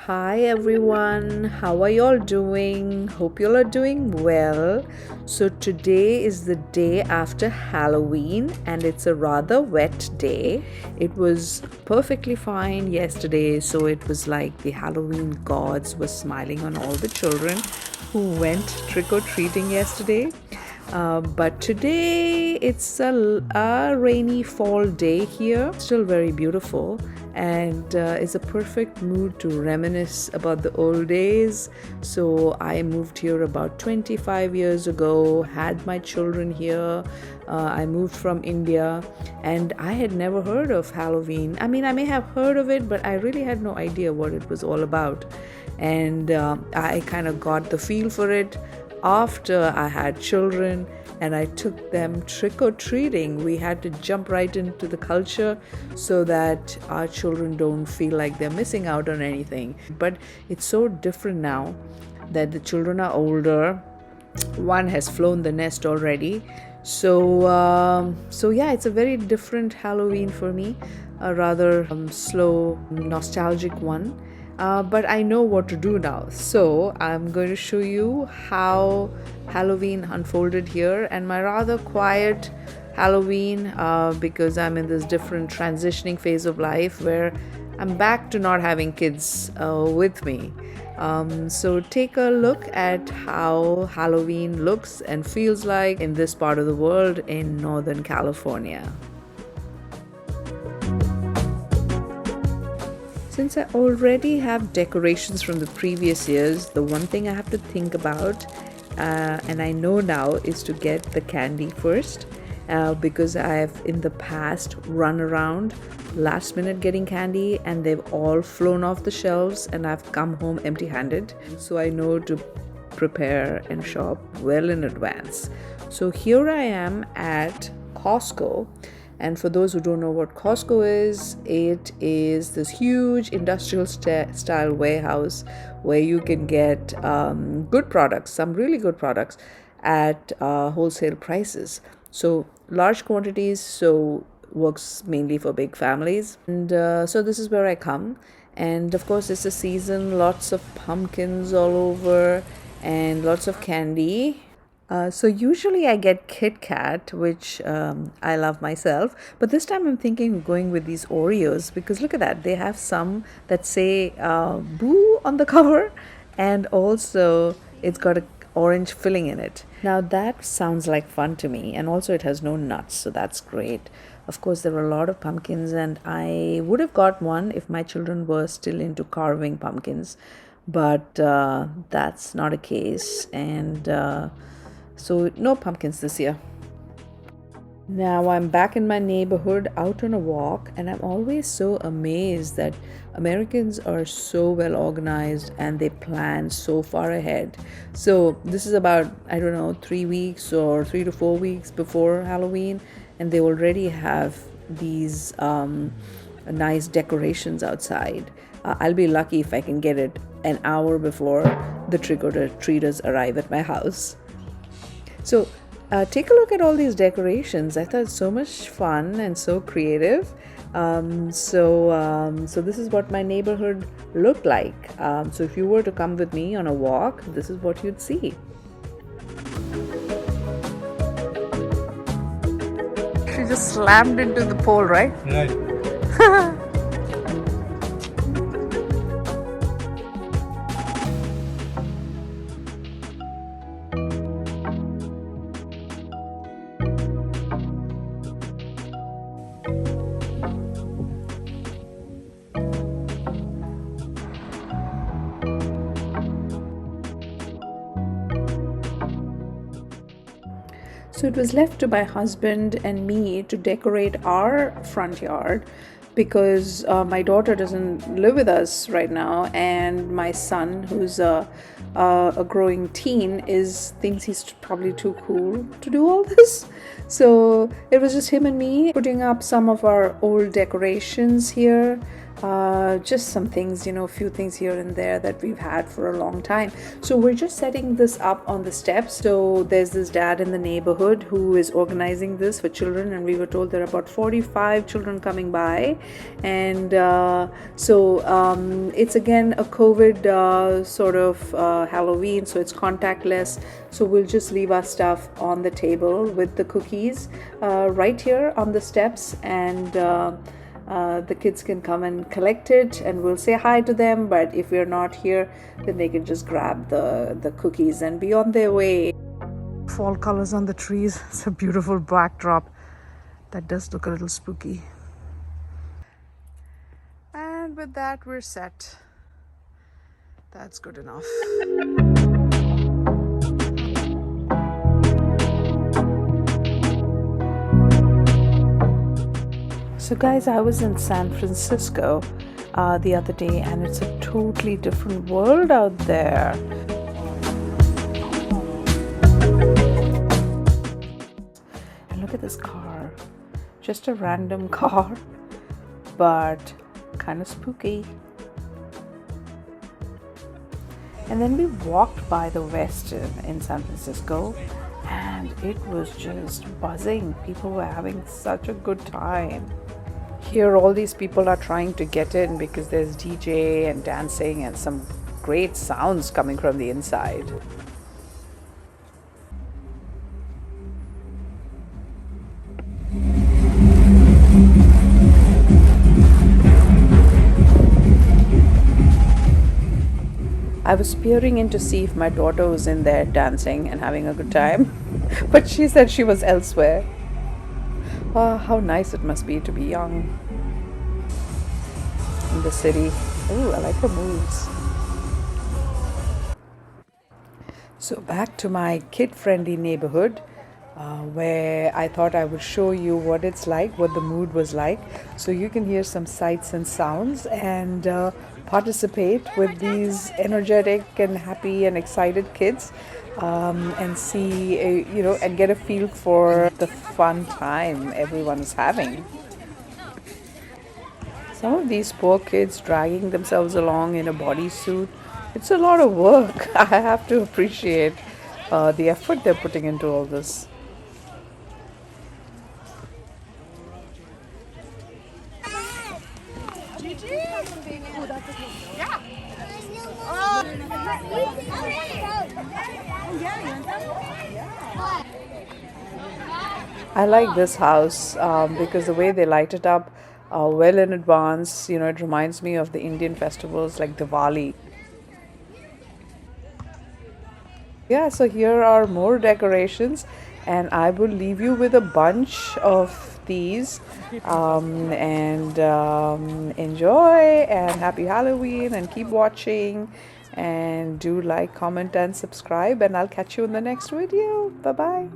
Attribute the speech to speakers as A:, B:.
A: Hi everyone, how are y'all doing? Hope y'all are doing well. So, today is the day after Halloween and it's a rather wet day. It was perfectly fine yesterday, so it was like the Halloween gods were smiling on all the children who went trick or treating yesterday. But today it's a rainy fall day here, still very beautiful, and it's a perfect mood to reminisce about the old days. So I moved here about 25 years ago, had my children here. I moved from India and I had never heard of Halloween. I mean, I may have heard of it, but I really had no idea what it was all about. And I kind of got the feel for it after I had children and I took them trick or treating. We had to jump right into the culture so that our children don't feel like they're missing out on anything. But it's so different now that the children are older. One has flown the nest already. So yeah, it's a very different Halloween for me, a rather slow, nostalgic one. But I know what to do now. So I'm going to show you how Halloween unfolded here and my rather quiet Halloween because I'm in this different transitioning phase of life where I'm back to not having kids with me. So take a look at how Halloween looks and feels like in this part of the world in Northern California. Since I already have decorations from the previous years, the one thing I have to think about, and I know now, is to get the candy first because I have in the past run around last minute getting candy and they've all flown off the shelves and I've come home empty handed. So I know to prepare and shop well in advance. So here I am at Costco. And for those who don't know what Costco is, it is this huge industrial style warehouse where you can get good products, some really good products at wholesale prices. So large quantities, so works mainly for big families. And so this is where I come. And of course, it's a season, lots of pumpkins all over and lots of candy. So usually I get Kit Kat, which I love myself. But this time I'm thinking of going with these Oreos because look at that. They have some that say boo on the cover and also it's got a orange filling in it. Now that sounds like fun to me and also it has no nuts, so that's great. Of course, there are a lot of pumpkins and I would have got one if my children were still into carving pumpkins, but that's not a case and so no pumpkins this year. Now I'm back in my neighborhood out on a walk and I'm always so amazed that Americans are so well organized and they plan so far ahead. So this is about, I don't know, 3 weeks or 3 to 4 weeks before Halloween and they already have these nice decorations outside. I'll be lucky if I can get it an hour before the trick-or-treaters arrive at my house. So take a look at all these decorations. I thought it's so much fun and so creative. So this is what my neighborhood looked like. So if you were to come with me on a walk, this is what you'd see. She just slammed into the pole, right?
B: Right.
A: So it was left to my husband and me to decorate our front yard because my daughter doesn't live with us right now, and my son, who's a growing teen, thinks he's probably too cool to do all this. So it was just him and me putting up some of our old decorations here. just some things, a few things here and there that we've had for a long time. So we're just setting this up on the steps. So there's this dad in the neighborhood who is organizing this for children, and we were told there are about 45 children coming by. And it's again a COVID sort of Halloween, so it's contactless. So we'll just leave our stuff on the table with the cookies right here on the steps, and the kids can come and collect it, and we'll say hi to them. But if we're not here, then they can just grab the cookies and be on their way. Fall colors on the trees. It's a beautiful backdrop. That does look a little spooky. And with that, we're set. That's good enough. So guys, I was in San Francisco the other day, and it's a totally different world out there. And look at this car. Just a random car, but kind of spooky. And then we walked by the Westin in San Francisco, and it was just buzzing. People were having such a good time. Here, all these people are trying to get in because there's DJ and dancing and some great sounds coming from the inside. I was peering in to see if my daughter was in there dancing and having a good time, but she said she was elsewhere. Oh, how nice it must be to be young in the city. Ooh, I like her moves. So back to my kid-friendly neighborhood, where I thought I would show you what it's like, what the mood was like, so you can hear some sights and sounds and participate with these energetic and happy and excited kids. And see, and get a feel for the fun time everyone is having. Some of these poor kids dragging themselves along in a bodysuit, it's a lot of work. I have to appreciate the effort they're putting into all this. I like this house because the way they light it up well in advance, it reminds me of the Indian festivals like Diwali. Yeah, so here are more decorations, and I will leave you with a bunch of these. Enjoy, and happy Halloween, and keep watching, and do like, comment and subscribe, and I'll catch you in the next video. Bye bye.